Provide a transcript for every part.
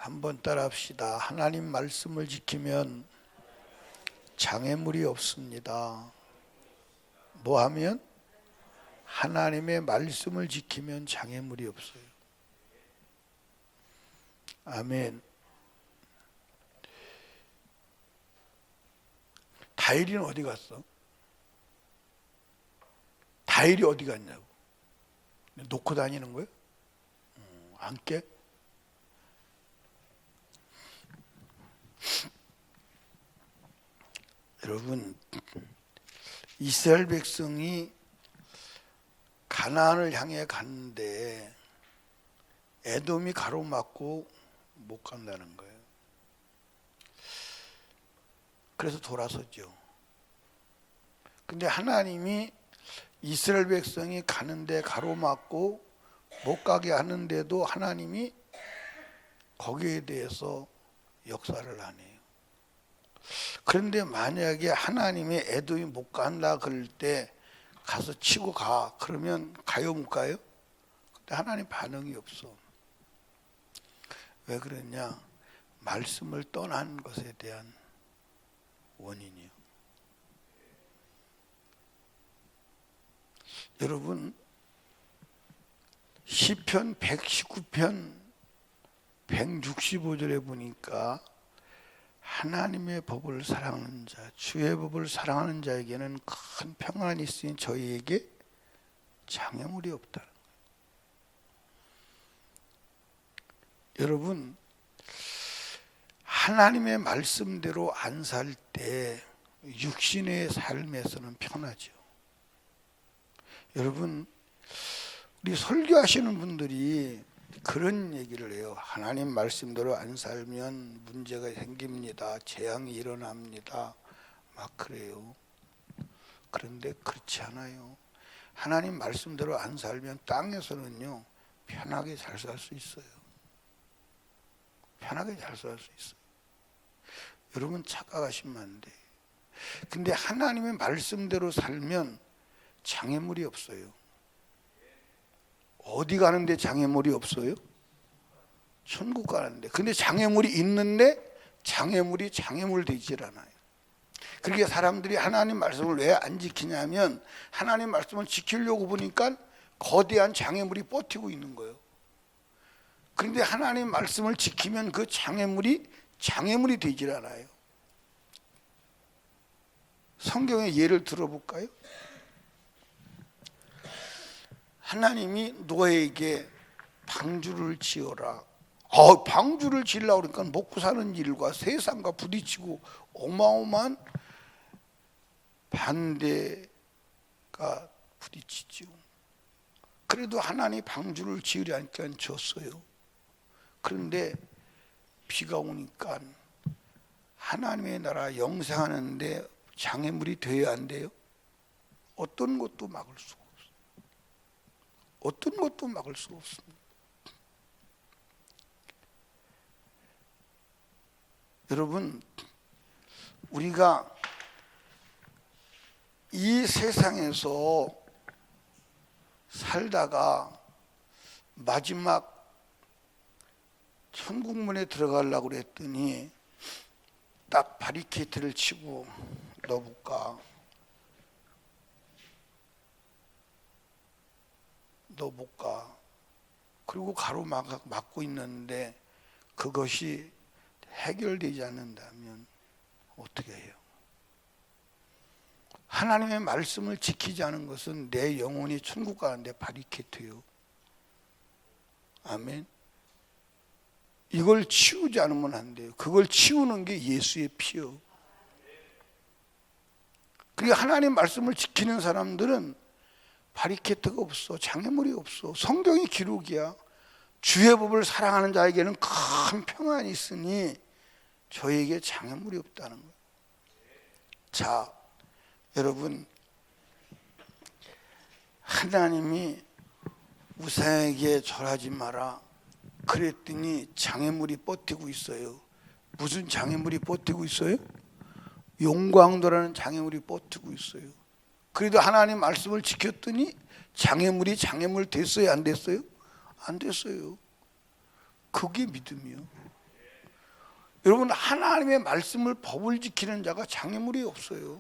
한번 따라합시다. 하나님 말씀을 지키면 장애물이 없습니다. 뭐 하면? 하나님의 말씀을 지키면 장애물이 없어요. 아멘. 다일이는 어디 갔어? 다일이 어디 갔냐고. 놓고 다니는 거예요? 안 깨? 여러분, 이스라엘 백성이 가나안을 향해 갔는데 에돔이 가로막고 못 간다는 거예요. 그래서 돌아섰죠. 근데 하나님이 이스라엘 백성이 가는데 가로막고 못 가게 하는데도 하나님이 거기에 대해서 역사를 안 해요. 그런데 만약에 하나님이 에돔이 못 간다 그럴 때 가서 치고 가 그러면 가요 못 가요? 근데 하나님 반응이 없어. 왜 그러냐? 말씀을 떠난 것에 대한 원인이요. 여러분, 시편 119편 165절에 보니까 하나님의 법을 사랑하는 자, 주의 법을 사랑하는 자에게는 큰 평안이 있으니 저희에게 장애물이 없다는 거예요. 여러분, 하나님의 말씀대로 안 살 때 육신의 삶에서는 편하죠. 여러분, 우리 설교하시는 분들이 그런 얘기를 해요. 하나님 말씀대로 안 살면 문제가 생깁니다. 재앙이 일어납니다. 막 그래요. 그런데 그렇지 않아요. 하나님 말씀대로 안 살면 땅에서는요 편하게 잘 살 수 있어요. 편하게 잘 살 수 있어요. 여러분 착각하시면 안 돼요. 근데 하나님의 말씀대로 살면 장애물이 없어요. 어디 가는데 장애물이 없어요? 천국 가는데. 근데 장애물이 있는데 장애물이 장애물 되질 않아요. 그러니까 사람들이 하나님 말씀을 왜 안 지키냐면 하나님 말씀을 지키려고 보니까 거대한 장애물이 버티고 있는 거예요. 그런데 하나님 말씀을 지키면 그 장애물이 되질 않아요. 성경의 예를 들어볼까요? 하나님이 노아에게 방주를 지어라. 방주를 지으려고 그러니까 먹고 사는 일과 세상과 부딪히고 어마어마한 반대가 부딪히죠. 그래도 하나님이 방주를 지으려니까 졌어요. 그런데 비가 오니까 하나님의 나라 영생하는데 장애물이 돼야 안 돼요? 어떤 것도 막을 수가 없어요. 어떤 것도 막을 수가 없습니다. 여러분, 우리가 이 세상에서 살다가 마지막 천국문에 들어가려고 그랬더니 딱 바리케이트를 치고 너 못 가. 너 못 가. 그리고 가로막고 있는데 그것이 해결되지 않는다면 어떻게 해요? 하나님의 말씀을 지키지 않은 것은 내 영혼이 천국 가는데 바리케이트요. 아멘. 이걸 치우지 않으면 안 돼요. 그걸 치우는 게 예수의 피요. 그러니까 하나님 말씀을 지키는 사람들은 바리케이트가 없어. 장애물이 없어. 성경이 기록이야. 주의 법을 사랑하는 자에게는 큰 평안이 있으니 저에게 장애물이 없다는 거예요. 자, 여러분, 하나님이 우상에게 절하지 마라 그랬더니 장애물이 버티고 있어요. 무슨 장애물이 버티고 있어요? 용광도라는 장애물이 버티고 있어요. 그래도 하나님 말씀을 지켰더니 장애물이 장애물 됐어요? 안 됐어요? 안 됐어요. 그게 믿음이요. 여러분, 하나님의 말씀을 법을 지키는 자가 장애물이 없어요.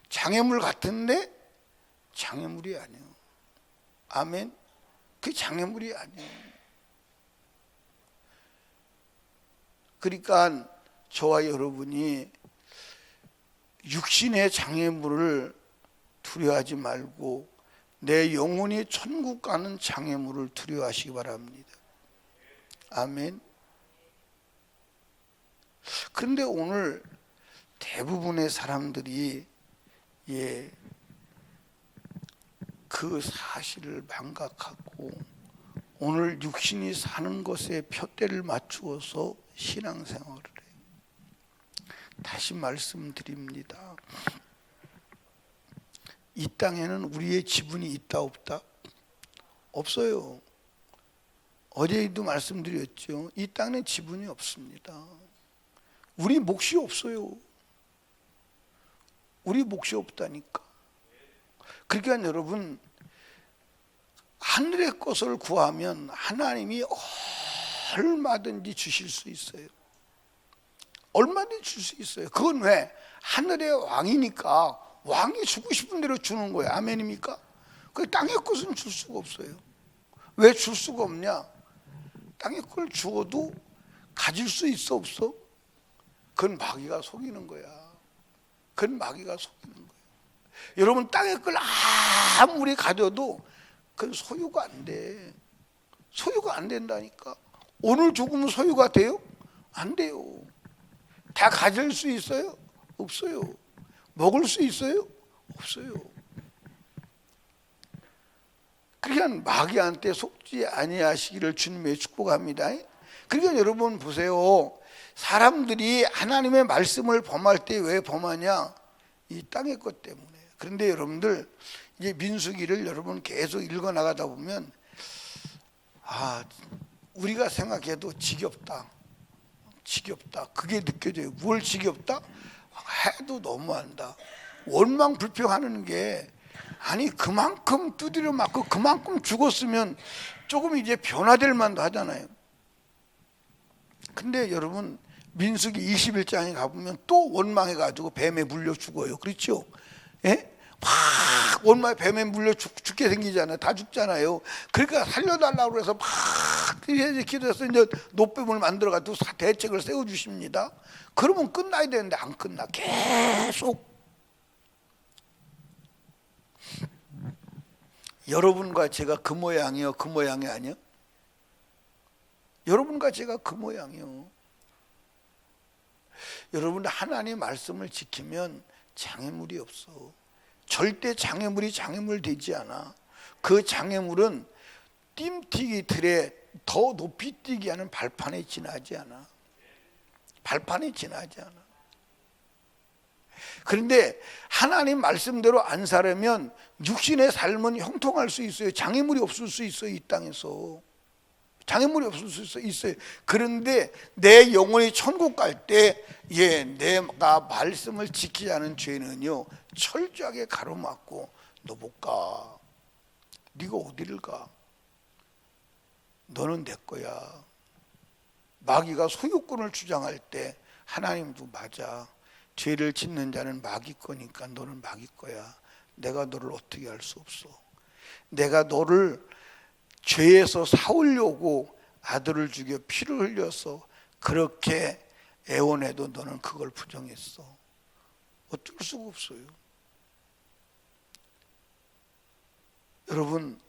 장애물 같은데 장애물이 아니에요. 아멘. 그 장애물이 아니에요. 그러니까 저와 여러분이 육신의 장애물을 두려워하지 말고 내 영혼이 천국 가는 장애물을 두려워하시기 바랍니다. 아멘. 그런데 오늘 대부분의 사람들이 그 사실을 망각하고 오늘 육신이 사는 것에 푯대를 맞추어서 신앙생활을 해요. 다시 말씀드립니다. 이 땅에는 우리의 지분이 있다 없다? 없어요. 어제도 말씀드렸죠. 이 땅에 지분이 없습니다. 우리 몫이 없어요. 우리 몫이 없다니까. 그러니까 여러분, 하늘의 것을 구하면 하나님이 얼마든지 주실 수 있어요. 얼마든지 줄 수 있어요. 그건 왜? 하늘의 왕이니까 왕이 주고 싶은 대로 주는 거예요. 아멘입니까? 그 땅의 것은 줄 수가 없어요. 왜 줄 수가 없냐? 땅의 걸 주어도 가질 수 있어 없어? 그건 마귀가 속이는 거야. 그건 마귀가 속이는 거예요. 여러분, 땅의 걸 아무리 가져도 그건 소유가 안 돼. 소유가 안 된다니까. 오늘 죽으면 소유가 돼요? 안 돼요. 다 가질 수 있어요? 없어요. 먹을 수 있어요? 없어요. 그러니까 마귀한테 속지 아니하시기를 주님의 축복합니다. 그러니까 여러분 보세요. 사람들이 하나님의 말씀을 범할 때 왜 범하냐? 이 땅의 것 때문에. 그런데 여러분들 이제 민수기를 여러분 계속 읽어 나가다 보면 우리가 생각해도 지겹다. 지겹다. 그게 느껴져요. 뭘 지겹다? 해도 너무한다. 원망 불평하는 게 아니 그만큼 두드려 맞고 그만큼 죽었으면 조금 이제 변화될 만도 하잖아요. 근데 여러분 민수기 21장에 가보면 또 원망해가지고 뱀에 물려 죽어요. 그렇죠? 예? 막 원망에 뱀에 물려 죽게 생기잖아요. 다 죽잖아요. 그러니까 살려달라고 해서 막 기도해서 이제 노뱀을 만들어가지고 대책을 세워주십니다. 그러면 끝나야 되는데 안 끝나. 계속. 여러분과 제가 그 모양이요, 그 모양이 아니요? 여러분과 제가 그 모양이요. 여러분 하나님의 말씀을 지키면 장애물이 없어. 절대 장애물이 장애물 되지 않아. 그 장애물은 뜀뛰기 들에 더 높이 뛰게 하는 발판에 지나지 않아. 발판에 지나지 않아. 그런데 하나님 말씀대로 안 살면 육신의 삶은 형통할 수 있어요. 장애물이 없을 수 있어요. 이 땅에서 장애물이 없을 수 있어요. 그런데 내 영혼이 천국 갈 때 내가 말씀을 지키지 않은 죄는요 철저하게 가로막고 너 못 가. 네가 어디를 가? 너는 내 거야. 마귀가 소유권을 주장할 때 하나님도 맞아. 죄를 짓는 자는 마귀 거니까 너는 마귀 거야. 내가 너를 어떻게 할 수 없어. 내가 너를 죄에서 사오려고 아들을 죽여 피를 흘려서 그렇게 애원해도 너는 그걸 부정했어. 어쩔 수가 없어요. 여러분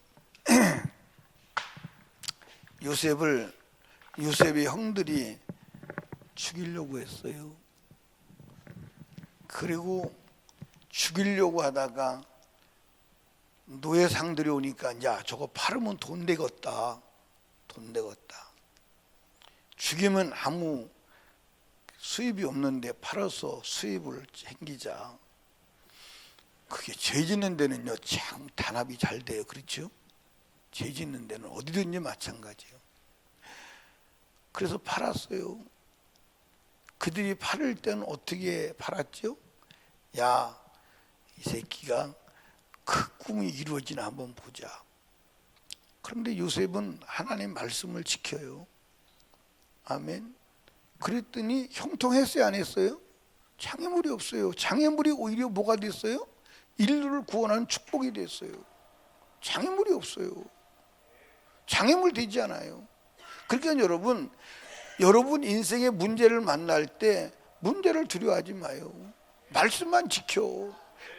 요셉의 형들이 죽이려고 했어요. 그리고 죽이려고 하다가 노예상들이 오니까 야 저거 팔으면 돈 되겠다. 돈 되겠다. 죽이면 아무 수입이 없는데 팔아서 수입을 챙기자. 그게 죄 짓는 데는요 참 단합이 잘 돼요. 그렇죠? 죄 짓는 데는 어디든지 마찬가지예요. 그래서 팔았어요. 그들이 팔을 때는 어떻게 팔았죠? 야, 이 새끼가 그 꿈이 이루어지나 한번 보자. 그런데 요셉은 하나님 말씀을 지켜요. 아멘. 그랬더니 형통했어요, 안 했어요? 장애물이 없어요. 장애물이 오히려 뭐가 됐어요? 인류를 구원하는 축복이 됐어요. 장애물이 없어요. 장애물 되지 않아요. 그러니까 여러분 인생의 문제를 만날 때 문제를 두려워하지 마요. 말씀만 지켜.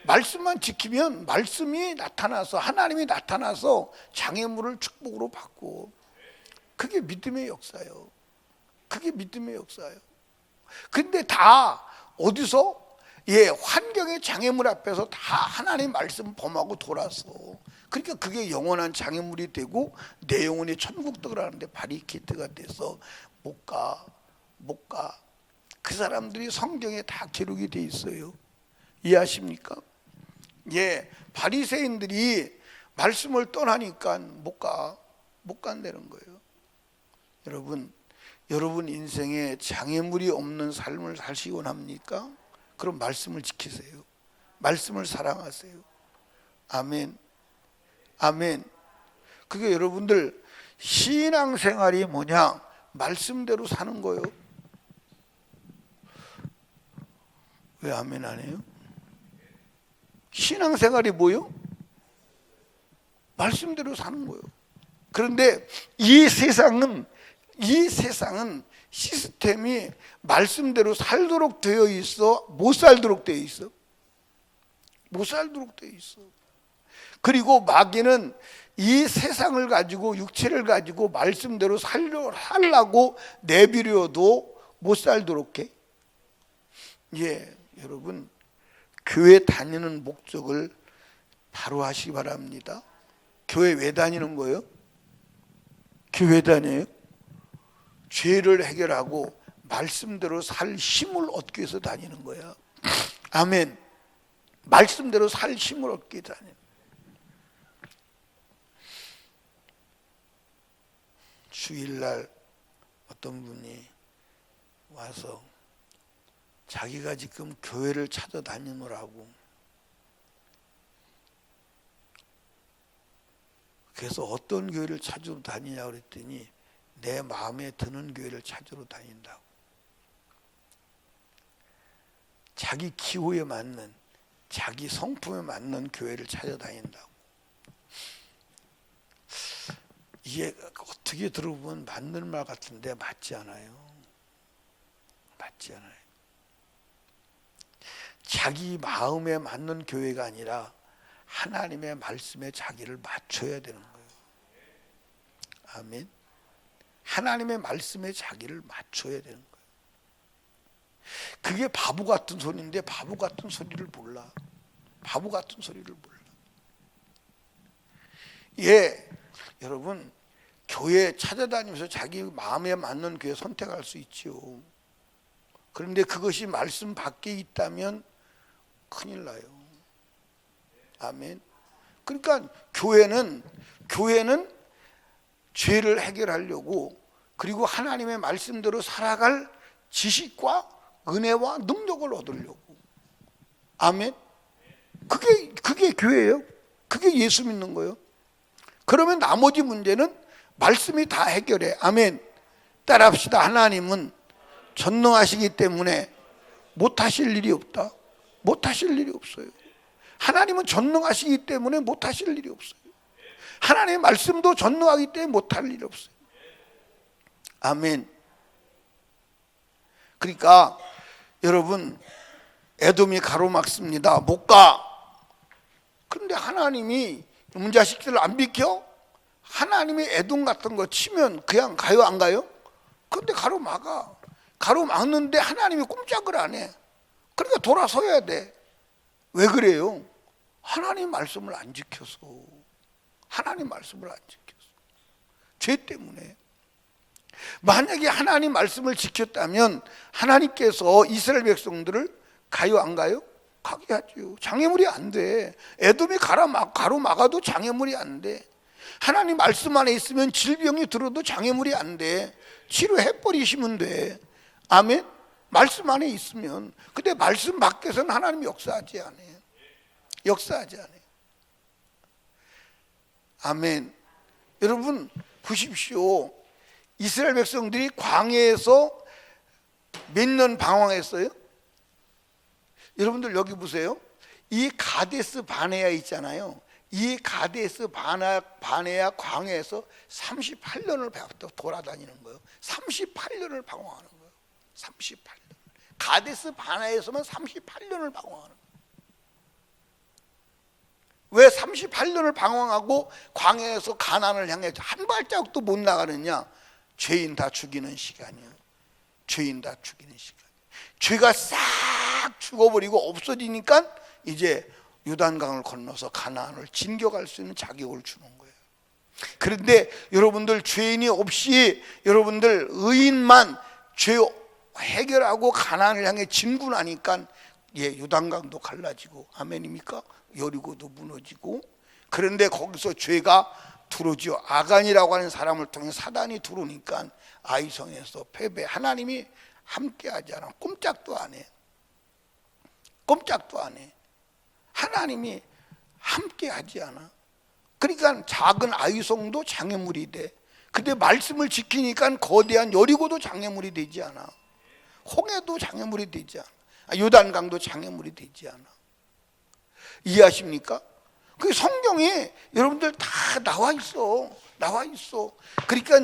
말씀만 지키면 말씀이 나타나서, 하나님이 나타나서 장애물을 축복으로 바꾸고, 그게 믿음의 역사예요. 그게 믿음의 역사예요. 근데 다 어디서? 환경의 장애물 앞에서 다 하나님 말씀 범하고 돌아서, 그러니까 그게 영원한 장애물이 되고 내 영혼이 천국 들어가는데 바리케이트가 돼서 못 가. 그 사람들이 성경에 다 기록이 돼 있어요. 이해하십니까? 바리새인들이 말씀을 떠나니까 못 간다는 거예요. 여러분 인생에 장애물이 없는 삶을 사시기 원합니까? 그럼 말씀을 지키세요. 말씀을 사랑하세요. 아멘. 그게 여러분들 신앙생활이 뭐냐? 말씀대로 사는 거예요. 왜 아멘 안 해요? 신앙생활이 뭐요? 말씀대로 사는 거예요. 그런데 이 세상은 시스템이 말씀대로 살도록 되어 있어? 못 살도록 되어 있어? 못 살도록 되어 있어. 그리고 마귀는 이 세상을 가지고, 육체를 가지고 말씀대로 살려고 내비려도 못 살도록 해. 여러분, 교회 다니는 목적을 바로 하시기 바랍니다. 교회 왜 다니는 거예요? 교회 다녀요? 죄를 해결하고 말씀대로 살 힘을 얻기 위해서 다니는 거야. 아멘. 말씀대로 살 힘을 얻기 위해서 다니는 거야. 주일날 어떤 분이 와서 자기가 지금 교회를 찾아다니느라고, 그래서 어떤 교회를 찾으러 다니냐 그랬더니 내 마음에 드는 교회를 찾으러 다닌다고. 자기 기호에 맞는, 자기 성품에 맞는 교회를 찾아다닌다고. 이게 어떻게 들어보면 맞는 말 같은데 맞지 않아요. 맞지 않아요. 자기 마음에 맞는 교회가 아니라 하나님의 말씀에 자기를 맞춰야 되는 거예요. 아멘. 하나님의 말씀에 자기를 맞춰야 되는 거예요. 그게 바보 같은 소리인데 바보 같은 소리를 몰라. 바보 같은 소리를 몰라. 여러분, 교회 찾아다니면서 자기 마음에 맞는 교회 선택할 수 있지요. 그런데 그것이 말씀 밖에 있다면 큰일 나요. 아멘. 그러니까 교회는 죄를 해결하려고, 그리고 하나님의 말씀대로 살아갈 지식과 은혜와 능력을 얻으려고. 아멘. 그게 교회예요. 그게 예수 믿는 거예요. 그러면 나머지 문제는 말씀이 다 해결해. 아멘. 따라합시다. 하나님은 전능하시기 때문에 못하실 일이 없다. 못하실 일이 없어요. 하나님은 전능하시기 때문에 못하실 일이 없어요. 하나님의 말씀도 전능하기 때문에 못할 일이 없어요. 아멘. 그러니까 여러분, 에돔이 가로막습니다. 못 가. 그런데 하나님이 이놈 자식들을 안 비켜? 하나님이 에돔 같은 거 치면 그냥 가요, 안 가요? 그런데 가로막아. 가로막는데 하나님이 꼼짝을 안 해. 그러니까 돌아서야 돼. 왜 그래요? 하나님 말씀을 안 지켜서. 하나님 말씀을 안 지켜서. 죄 때문에. 만약에 하나님 말씀을 지켰다면 하나님께서 이스라엘 백성들을 가요, 안 가요? 가게 하죠. 장애물이 안 돼. 에돔이 가로막아도 장애물이 안 돼. 하나님 말씀 안에 있으면 질병이 들어도 장애물이 안 돼. 치료해버리시면 돼. 아멘. 말씀 안에 있으면. 근데 말씀 밖에서는 하나님이 역사하지 않아요. 역사하지 않아요. 아멘. 여러분 보십시오. 이스라엘 백성들이 광야에서 몇 년 방황했어요? 여러분들 여기 보세요. 이 가데스 바네아 있잖아요. 이 가데스 바네아 광야에서 38년을 돌아다니는 거예요. 38년을 방황하는 거예요. 38년. 가데스 바네아에서만 38년을 방황하는 거예요. 왜 38년을 방황하고 광야에서 가나안을 향해 한 발자국도 못 나가느냐? 죄인 다 죽이는 시간이에요. 죄인 다 죽이는 시간. 죄가 싹 죽어버리고 없어지니까 이제 요단강을 건너서 가나안을 진격할 수 있는 자격을 주는 거예요. 그런데 여러분들 죄인이 없이 여러분들 의인만 죄 해결하고 가나안을 향해 진군하니까 요단강도 갈라지고, 아멘입니까? 여리고도 무너지고. 그런데 거기서 죄가 들어오죠. 아간이라고 하는 사람을 통해 사단이 들어오니까 아이성에서 패배. 하나님이 함께하지 않아. 꼼짝도 안 해. 꼼짝도 안 해. 하나님이 함께하지 않아. 그러니까 작은 아이성도 장애물이 돼. 근데 말씀을 지키니까 거대한 여리고도 장애물이 되지 않아. 홍해도 장애물이 되지 않아. 요단강도 장애물이 되지 않아. 이해하십니까? 그 성경에 여러분들 다 나와 있어. 나와 있어. 그러니까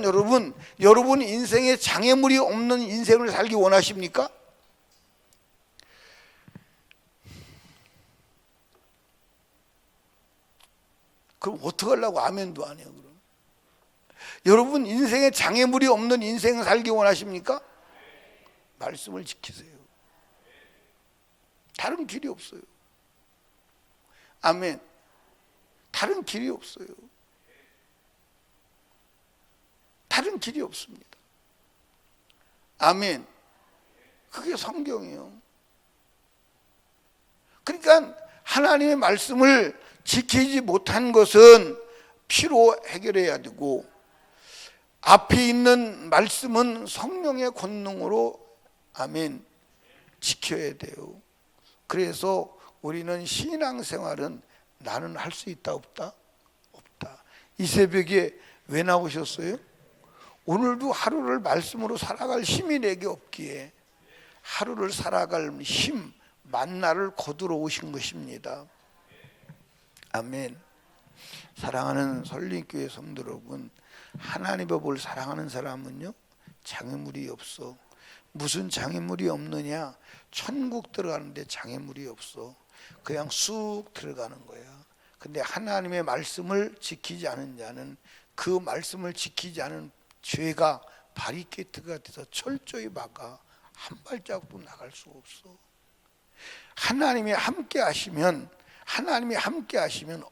여러분 인생에 장애물이 없는 인생을 살기 원하십니까? 그럼 어떡하려고 아멘도 안 해요? 그럼 여러분 인생에 장애물이 없는 인생을 살기 원하십니까? 말씀을 지키세요. 다른 길이 없어요. 아멘. 다른 길이 없어요. 다른 길이 없습니다. 아멘. 그게 성경이에요. 그러니까 하나님의 말씀을 지키지 못한 것은 피로 해결해야 되고, 앞에 있는 말씀은 성령의 권능으로 아멘 지켜야 돼요. 그래서 우리는 신앙생활은 나는 할 수 있다 없다? 없다. 이 새벽에 왜 나오셨어요? 오늘도 하루를 말씀으로 살아갈 힘이 내게 없기에 하루를 살아갈 힘, 만나를 거두러 오신 것입니다. 아멘. 사랑하는 설림교회 성도 여러분, 하나님의 법을 사랑하는 사람은요 장애물이 없어. 무슨 장애물이 없느냐? 천국 들어가는데 장애물이 없어. 그냥 쑥 들어가는 거야. 근데 하나님의 말씀을 지키지 않은 자는, 그 말씀을 지키지 않은 죄가 바리케이트가 돼서 철저히 막아 한 발자국도 나갈 수가 없어. 하나님이 함께 하시면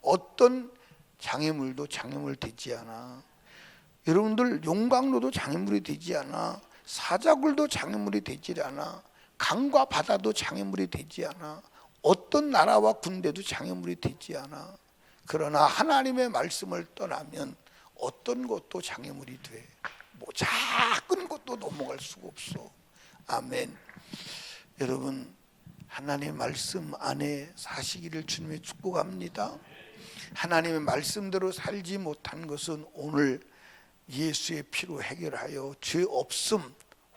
어떤 장애물도 장애물 되지 않아. 여러분들 용광로도 장애물이 되지 않아. 사자굴도 장애물이 되지 않아. 강과 바다도 장애물이 되지 않아. 어떤 나라와 군대도 장애물이 되지 않아. 그러나 하나님의 말씀을 떠나면 어떤 것도 장애물이 돼. 뭐 작은 것도 넘어갈 수가 없어. 아멘. 여러분 하나님의 말씀 안에 사시기를 주님의 축복합니다. 하나님의 말씀대로 살지 못한 것은 오늘 예수의 피로 해결하여 죄 없음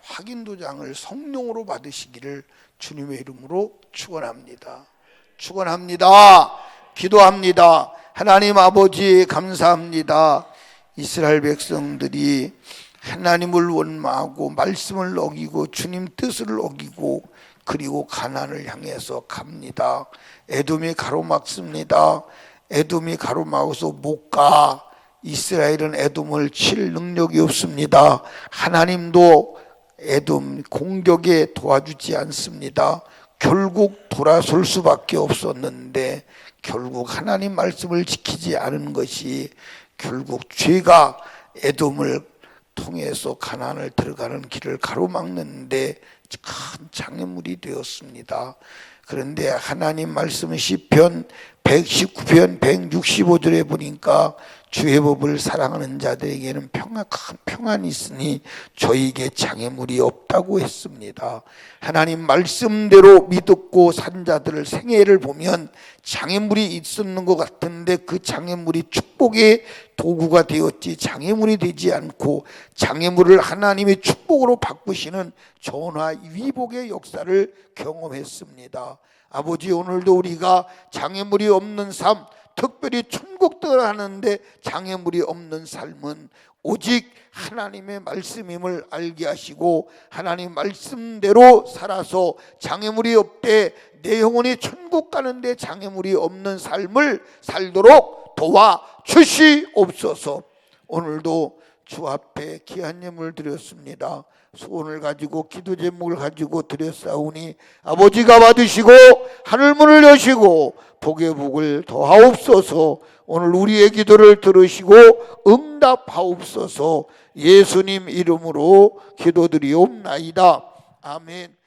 확인도장을 성령으로 받으시기를 주님의 이름으로 축원합니다. 축원합니다. 기도합니다. 하나님 아버지 감사합니다. 이스라엘 백성들이 하나님을 원망하고 말씀을 어기고 주님 뜻을 어기고 그리고 가나안을 향해서 갑니다. 에돔이 가로막습니다. 에돔이 가로막아서 못 가. 이스라엘은 에돔을 칠 능력이 없습니다. 하나님도 에돔 공격에 도와주지 않습니다. 결국 돌아설 수밖에 없었는데 결국 하나님 말씀을 지키지 않은 것이 결국 죄가 에돔을 통해서 가나안을 들어가는 길을 가로막는데 큰 장애물이 되었습니다. 그런데 하나님 말씀 시편 119편 165절에 보니까 주의 법을 사랑하는 자들에게는 큰 평안이 있으니 저에게 장애물이 없다고 했습니다. 하나님 말씀대로 믿었고 산 자들을 생애를 보면 장애물이 있었는 것 같은데 그 장애물이 축복의 도구가 되었지 장애물이 되지 않고 장애물을 하나님의 축복으로 바꾸시는 전화 위복의 역사를 경험했습니다. 아버지, 오늘도 우리가 장애물이 없는 삶, 특별히 천국 들어가는데 장애물이 없는 삶은 오직 하나님의 말씀임을 알게 하시고 하나님 말씀대로 살아서 장애물이 없되 내 영혼이 천국 가는데 장애물이 없는 삶을 살도록 도와주시옵소서. 오늘도 주 앞에 귀한 예물 드렸습니다. 소원을 가지고 기도 제목을 가지고 드렸사오니 아버지가 받으시고 하늘문을 여시고 복의 복을 더하옵소서. 오늘 우리의 기도를 들으시고 응답하옵소서. 예수님 이름으로 기도드리옵나이다. 아멘.